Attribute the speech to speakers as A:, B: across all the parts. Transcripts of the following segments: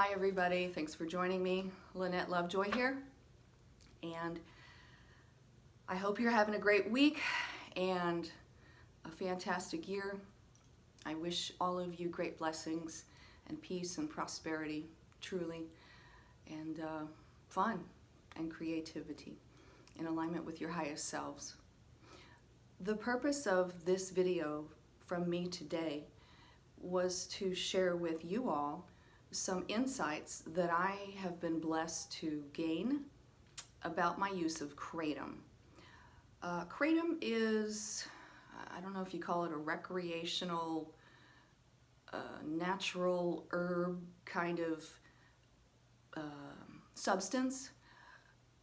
A: Hi everybody, thanks for joining me. Lynette Lovejoy here, and I hope you're having a great week and a fantastic year. I wish all of you great blessings and peace and prosperity, truly, and fun and creativity in alignment with your highest selves. The purpose of this video from me today was to share with you all some insights that I have been blessed to gain about my use of Kratom. Kratom is, I don't know if you call it a recreational, natural herb kind of substance.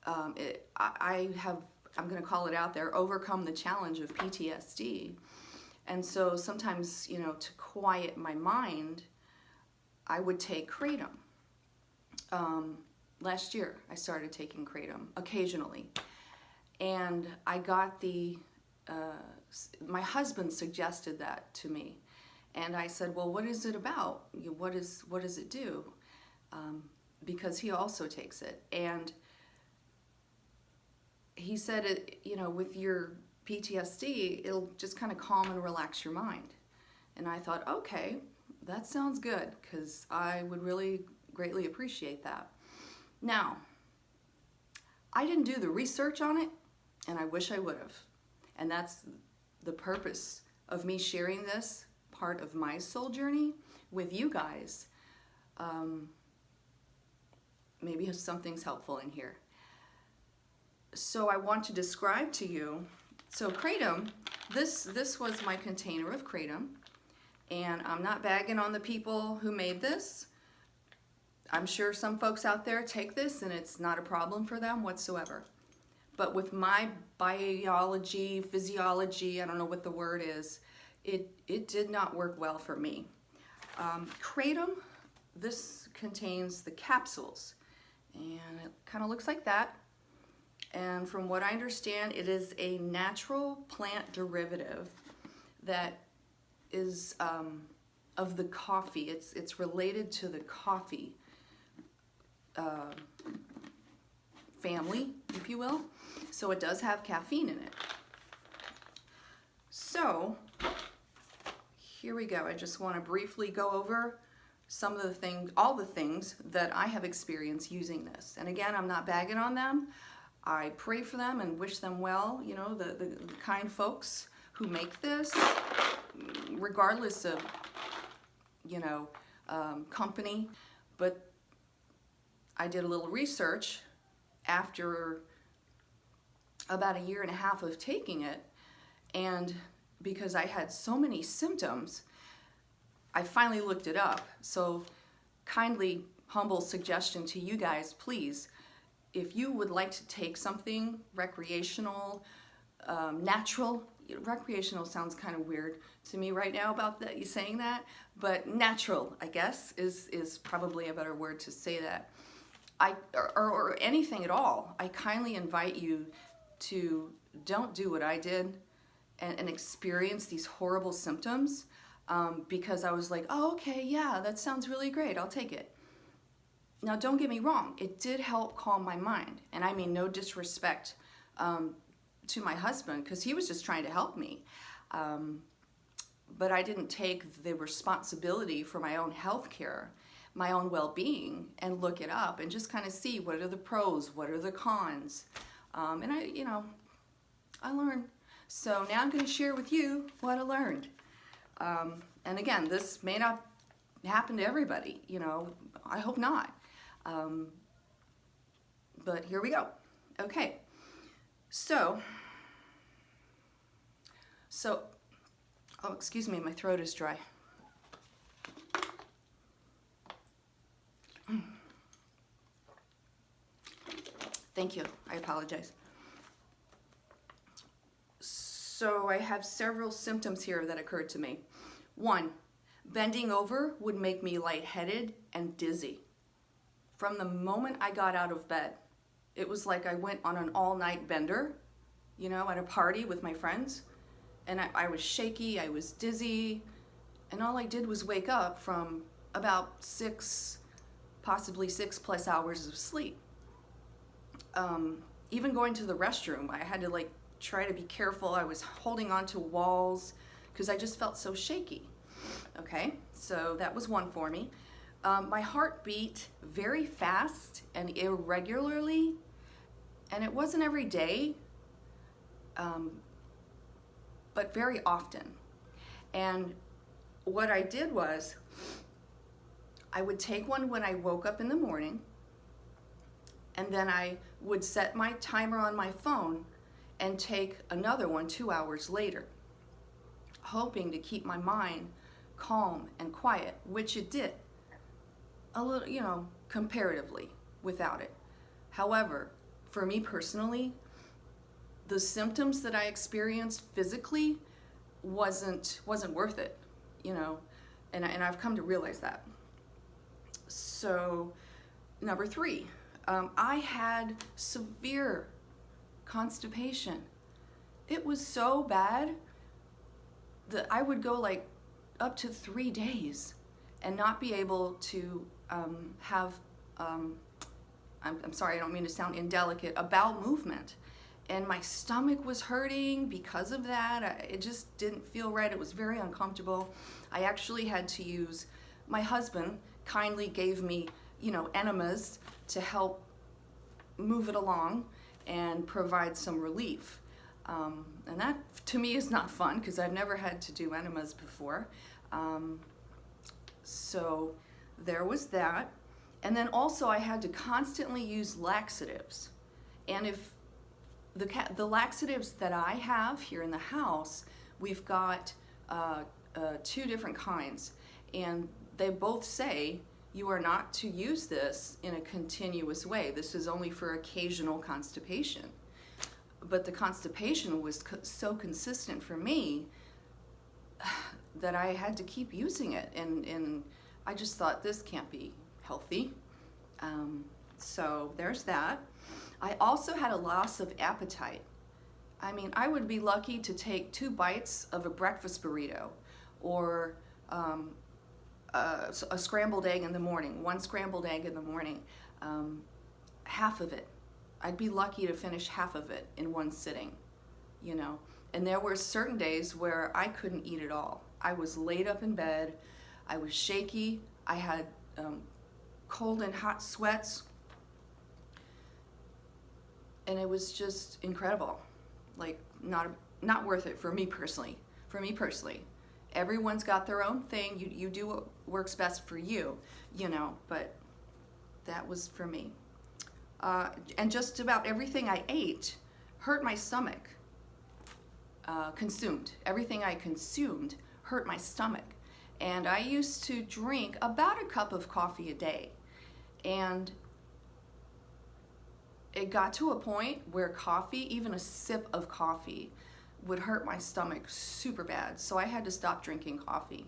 A: I'm going to call it out there, overcome the challenge of PTSD. And so sometimes, to quiet my mind, I would take Kratom. Last year, I started taking Kratom occasionally. And I got my husband suggested that to me. And I said, well, what is it about? What does it do? Because he also takes it. And he said, with your PTSD, it'll just kind of calm and relax your mind. And I thought, okay, that sounds good, because I would really greatly appreciate that. Now, I didn't do the research on it, and I wish I would have. And that's the purpose of me sharing this part of my soul journey with you guys. Maybe something's helpful in here. So I want to describe to you, so Kratom, this was my container of Kratom, and I'm not bagging on the people who made this. I'm sure some folks out there take this and it's not a problem for them whatsoever. But with my biology, physiology, I don't know what the word is, it did not work well for me. Kratom, this contains the capsules, and it kind of looks like that. And from what I understand, it is a natural plant derivative that is of the coffee. It's related to the coffee family, if you will. So it does have caffeine in it. So here we go. I just want to briefly go over some of the things, all the things that I have experienced using this. And again, I'm not bagging on them. I pray for them and wish them well, the kind folks who make this, regardless of, company. But I did a little research after about 1.5 years of taking it, and because I had so many symptoms, I finally looked it up. So kindly, humble suggestion to you guys, please, if you would like to take something recreational, natural, recreational sounds kind of weird to me right now about that, you saying that, but natural, I guess, is probably a better word to say that. Or anything at all, I kindly invite you to don't do what I did and experience these horrible symptoms, because I was like, oh, okay, yeah, that sounds really great, I'll take it. Now, don't get me wrong, it did help calm my mind, and I mean no disrespect to my husband, because he was just trying to help me. But I didn't take the responsibility for my own health care, my own well-being, and look it up and just kind of see what are the pros, what are the cons. And I learned. So now I'm going to share with you what I learned. And again, this may not happen to everybody, I hope not. But here we go. Okay. So, oh, excuse me, my throat is dry. Thank you, I apologize. So I have several symptoms here that occurred to me. 1, bending over would make me lightheaded and dizzy. From the moment I got out of bed, it was like I went on an all-night bender, at a party with my friends, and I was shaky, I was dizzy, and all I did was wake up from about 6 possibly 6+ hours of sleep. Even going to the restroom, I had to like try to be careful. I was holding on to walls because I just felt so shaky. Okay, so that was one for me. My heart beat very fast and irregularly, and it wasn't every day, but very often. And what I did was, I would take one when I woke up in the morning, and then I would set my timer on my phone and take another one 2 hours later, hoping to keep my mind calm and quiet, which it did, a little, you know, comparatively without it. However, for me personally, the symptoms that I experienced physically wasn't worth it, you know, and I've come to realize that. So, number 3, I had severe constipation. It was so bad that I would go like up to 3 days and not be able to have, I'm sorry, I don't mean to sound indelicate, a bowel movement. And my stomach was hurting because of that. It just didn't feel right. It was very uncomfortable. I actually had to use, my husband kindly gave me, you know, enemas to help move it along and provide some relief. And that to me is not fun because I've never had to do enemas before. So there was that. And then also I had to constantly use laxatives. And if the laxatives that I have here in the house, we've got 2 different kinds. And they both say you are not to use this in a continuous way. This is only for occasional constipation. But the constipation was so consistent for me that I had to keep using it. And I just thought, this can't be healthy. So there's that. I also had a loss of appetite. I mean, I would be lucky to take 2 bites of a breakfast burrito, or a scrambled egg in the morning, 1 scrambled egg in the morning, half of it. I'd be lucky to finish half of it in one sitting, you know. And there were certain days where I couldn't eat at all. I was laid up in bed, I was shaky, I had cold and hot sweats, and it was just incredible. Like, not worth it for me personally. Everyone's got their own thing. You do what works best for you, you know, but that was for me. And just about everything I ate hurt my stomach. Everything I consumed hurt my stomach. And I used to drink about a cup of coffee a day. And it got to a point where coffee, even a sip of coffee, would hurt my stomach super bad. So I had to stop drinking coffee.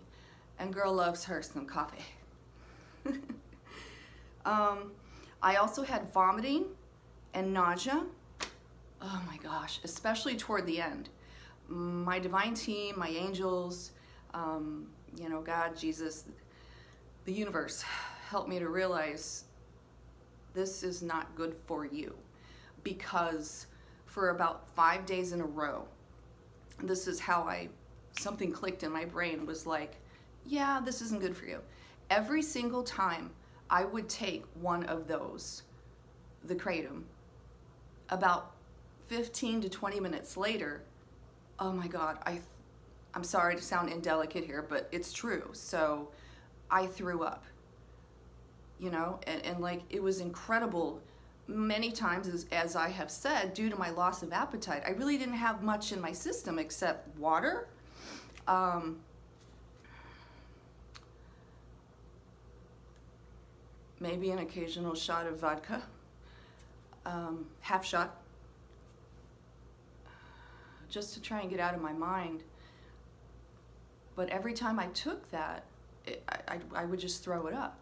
A: And girl loves her some coffee. I also had vomiting and nausea. Oh my gosh, especially toward the end. My divine team, my angels, you know, God, Jesus, the universe helped me to realize this is not good for you, because for about 5 days in a row, this is how something clicked in my brain, was like, yeah, this isn't good for you. Every single time I would take one of those, the Kratom, about 15 to 20 minutes later, oh my God, I'm sorry to sound indelicate here, but it's true. So I threw up, you know, and like, it was incredible. Many times, as I have said, due to my loss of appetite, I really didn't have much in my system except water, maybe an occasional shot of vodka, half shot, just to try and get out of my mind. But every time I took that, I would just throw it up.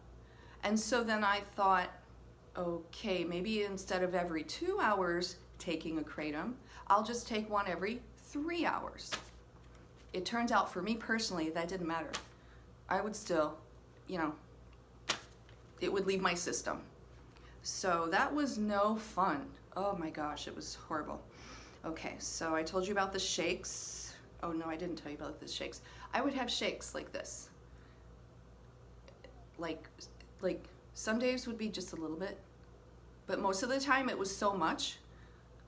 A: And so then I thought, okay, maybe instead of every 2 hours taking a Kratom, I'll just take one every 3 hours. It turns out for me personally, that didn't matter. I would still, you know, it would leave my system. So that was no fun. Oh my gosh, it was horrible. Okay, so I told you about the shakes. Oh no, I didn't tell you about the shakes. I would have shakes like this. Like some days would be just a little bit, but most of the time it was so much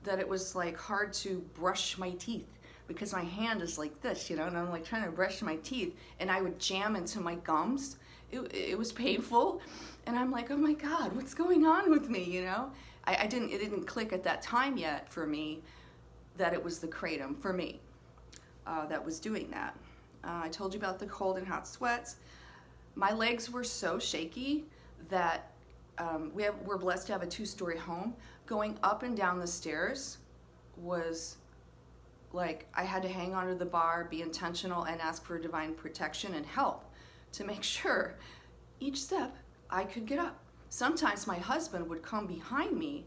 A: that it was like hard to brush my teeth because my hand is like this, you know, and I'm like trying to brush my teeth and I would jam into my gums. It was painful, and I'm like, oh my God, what's going on with me, you know? It didn't click at that time yet for me that it was the Kratom for me that was doing that. I told you about the cold and hot sweats. My legs were so shaky that we're blessed to have a 2-story home. Going up and down the stairs was like I had to hang onto the bar, be intentional, and ask for divine protection and help to make sure each step I could get up. Sometimes my husband would come behind me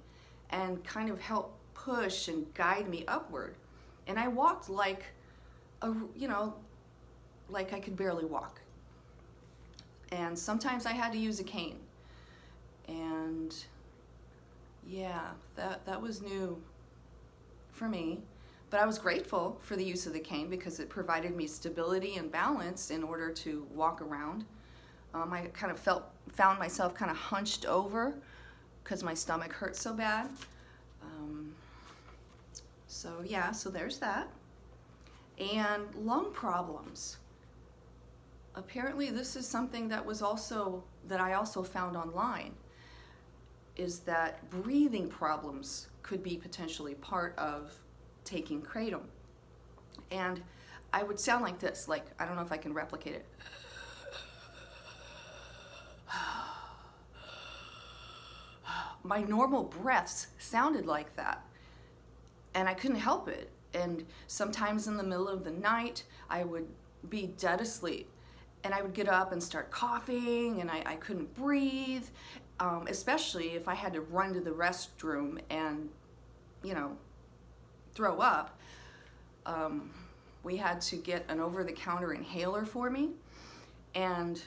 A: and kind of help push and guide me upward. And I walked like like I could barely walk. And sometimes I had to use a cane. And yeah, that was new for me. But I was grateful for the use of the cane because it provided me stability and balance in order to walk around. I kind of found myself kind of hunched over because my stomach hurt so bad. So yeah, so there's that. And lung problems. Apparently this is something that I also found online, is that breathing problems could be potentially part of taking Kratom. And I would sound like this, like, I don't know if I can replicate it. My normal breaths sounded like that, and I couldn't help it. And sometimes in the middle of the night, I would be dead asleep, and I would get up and start coughing, and I couldn't breathe, especially if I had to run to the restroom and, you know, throw up. We had to get an over-the-counter inhaler for me, and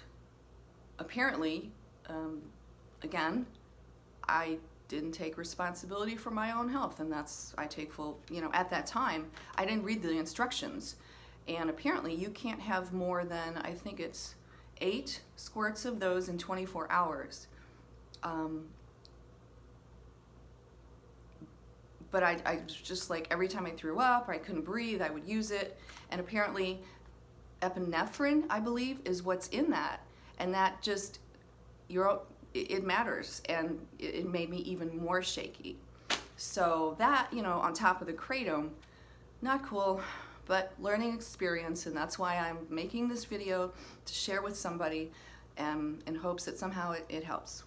A: apparently, again, I didn't take responsibility for my own health, and I take full, at that time, I didn't read the instructions, and apparently you can't have more than, I think it's 8 squirts of those in 24 hours. But I just like, every time I threw up or I couldn't breathe, I would use it, and apparently epinephrine, I believe, is what's in that, and that just, it matters, and it made me even more shaky. So that, on top of the Kratom, not cool, but learning experience, and that's why I'm making this video to share with somebody, in hopes that somehow it helps.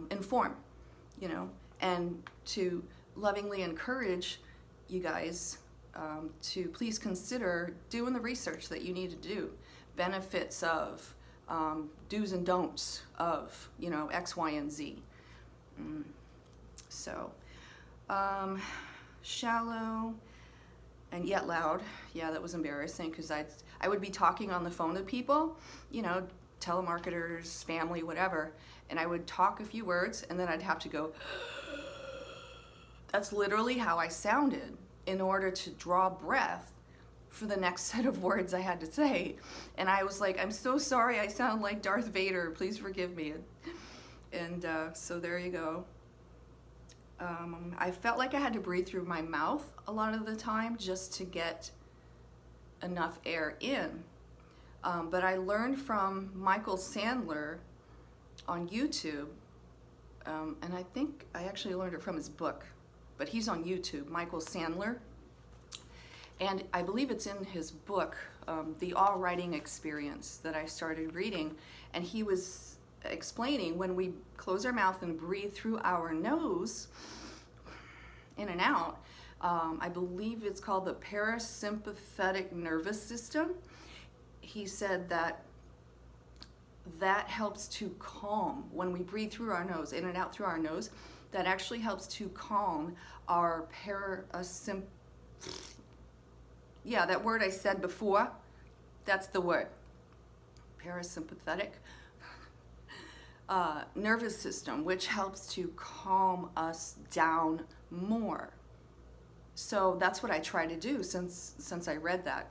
A: Inform, and to lovingly encourage you guys to please consider doing the research that you need to do. Benefits of, do's and don'ts of, X, Y, and Z. So, shallow and yet loud. Yeah, that was embarrassing because I would be talking on the phone to people, telemarketers, family, whatever, and I would talk a few words and then I'd have to go. That's literally how I sounded in order to draw breath for the next set of words I had to say. And I was like, I'm so sorry, I sound like Darth Vader, please forgive me. And so there you go. I felt like I had to breathe through my mouth a lot of the time just to get enough air in. But I learned from Michael Sandler on YouTube, and I think I actually learned it from his book, but he's on YouTube, Michael Sandler. And I believe it's in his book, The All Writing Experience, that I started reading. And he was explaining when we close our mouth and breathe through our nose, in and out, I believe it's called the parasympathetic nervous system. He said that helps to calm, when we breathe through our nose, in and out through our nose, that actually helps to calm our yeah, that word I said before, that's the word, parasympathetic. nervous system, which helps to calm us down more. So that's what I try to do since I read that.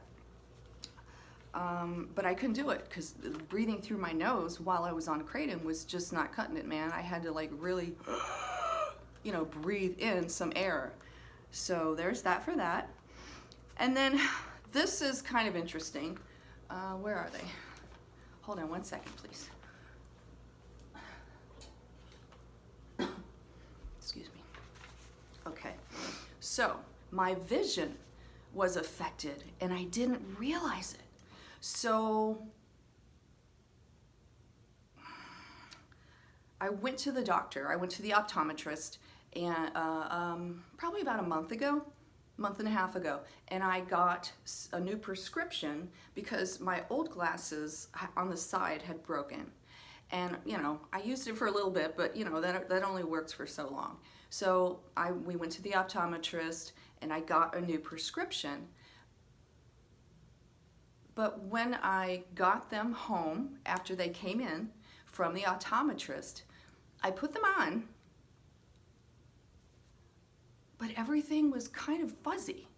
A: But I couldn't do it because breathing through my nose while I was on Kratom was just not cutting it, man. I had to like really, breathe in some air. So there's that for that. And then this is kind of interesting. Where are they? Hold on one second, please. Excuse me. Okay. So my vision was affected and I didn't realize it. So I went to the doctor. I went to the optometrist, and probably about a month and a half ago, and I got a new prescription because my old glasses on the side had broken. And I used it for a little bit, but that only works for so long. So we went to the optometrist and I got a new prescription. But when I got them home after they came in from the optometrist, I put them on, but everything was kind of fuzzy.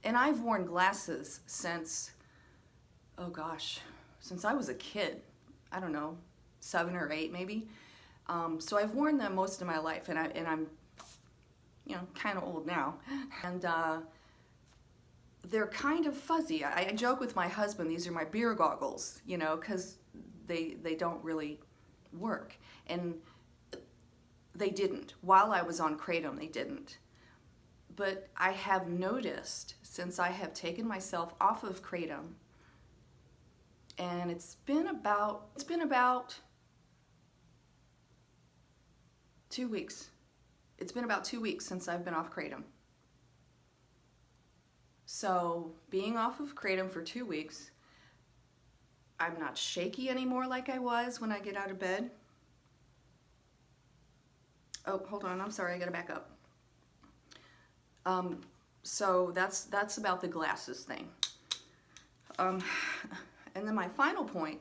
A: And I've worn glasses since, oh gosh, since I was a kid. I don't know, 7 or 8 maybe. So I've worn them most of my life, and I'm kind of old now. And they're kind of fuzzy. I joke with my husband, these are my beer goggles, because they don't really work. And they didn't. While I was on Kratom, they didn't. But I have noticed since I have taken myself off of Kratom, and it's been about 2 weeks. It's been about 2 weeks since I've been off Kratom. So being off of Kratom for 2 weeks, I'm not shaky anymore like I was when I get out of bed. Oh, hold on, I'm sorry, I gotta back up. So that's about the glasses thing. And then my final point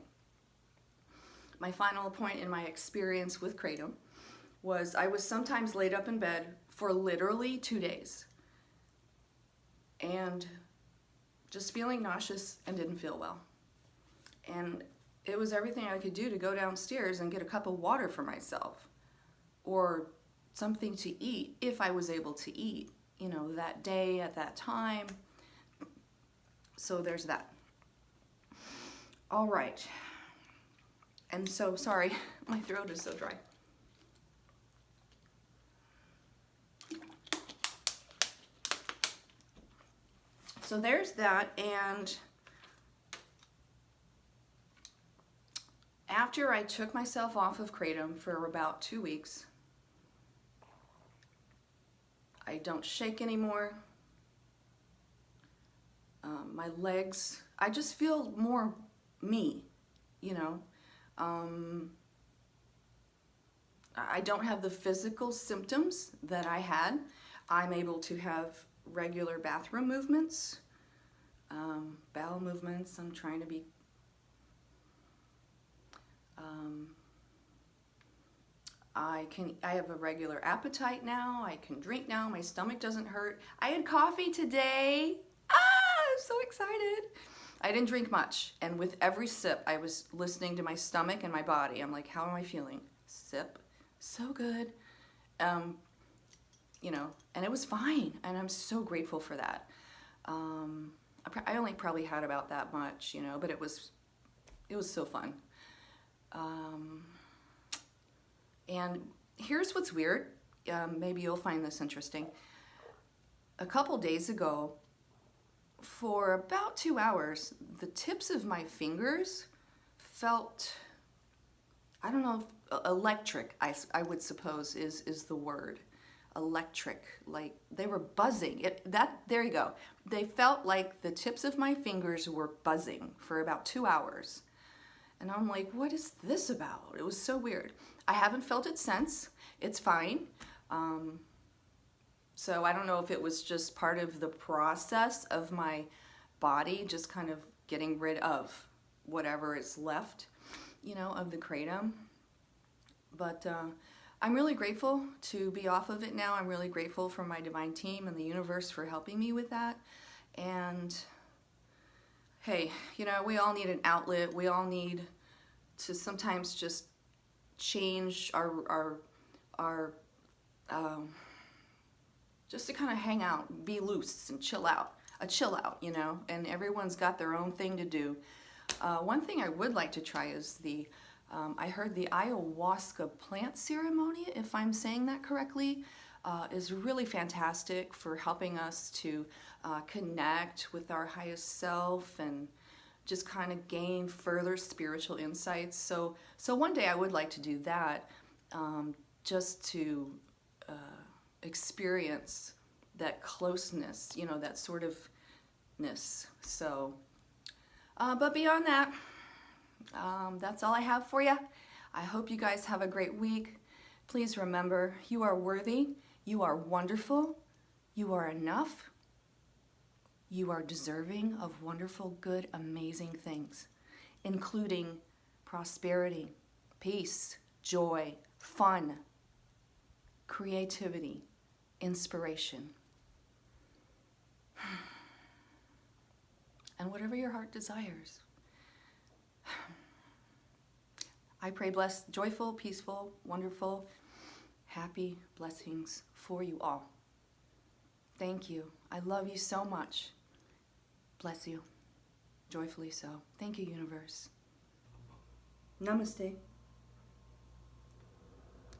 A: in my experience with Kratom was I was sometimes laid up in bed for literally 2 days and just feeling nauseous and didn't feel well. And it was everything I could do to go downstairs and get a cup of water for myself or something to eat if I was able to eat, that day at that time. So there's that. All right. And so, sorry, my throat is so dry. So there's that, and after I took myself off of Kratom for about 2 weeks, I don't shake anymore. My legs, I just feel more me, I don't have the physical symptoms that I had. I'm able to have regular bathroom movements, bowel movements. I'm trying to be I have a regular appetite now. I can drink now. My stomach doesn't hurt. I had coffee today. I'm so excited. I didn't drink much, and with every sip I was listening to my stomach and my body. I'm like, how am I feeling? Sip, so good. And it was fine, and I'm so grateful for that. I only probably had about that much, but it was so fun. And here's what's weird. Maybe you'll find this interesting. A couple days ago, for about 2 hours, the tips of my fingers felt, I don't know, electric, I would suppose is the word. Electric, like they were buzzing. There you go. They felt like the tips of my fingers were buzzing for about 2 hours. And I'm like, what is this about? It was so weird. I haven't felt it since. It's fine. So I don't know if it was just part of the process of my body just kind of getting rid of whatever is left, of the Kratom. But I'm really grateful to be off of it now. I'm really grateful for my divine team and the universe for helping me with that. And hey, you know, we all need an outlet. We all need to sometimes just change our just to kind of hang out, be loose and chill out, a chill out, you know, and everyone's got their own thing to do. One thing I would like to try is I heard the ayahuasca plant ceremony, if I'm saying that correctly, is really fantastic for helping us to connect with our highest self and just kind of gain further spiritual insights. So one day I would like to do that, just to experience that closeness, you know, that sort of ness. So, but beyond that, that's all I have for you. I hope you guys have a great week. Please remember, you are worthy, you are wonderful, you are enough, you are deserving of wonderful, good, amazing things, including prosperity, peace, joy, fun, creativity, inspiration, and whatever your heart desires. I pray blessed, joyful, peaceful, wonderful, happy blessings for you all. Thank you. I love you so much. Bless you. Joyfully so. Thank you, universe. Namaste.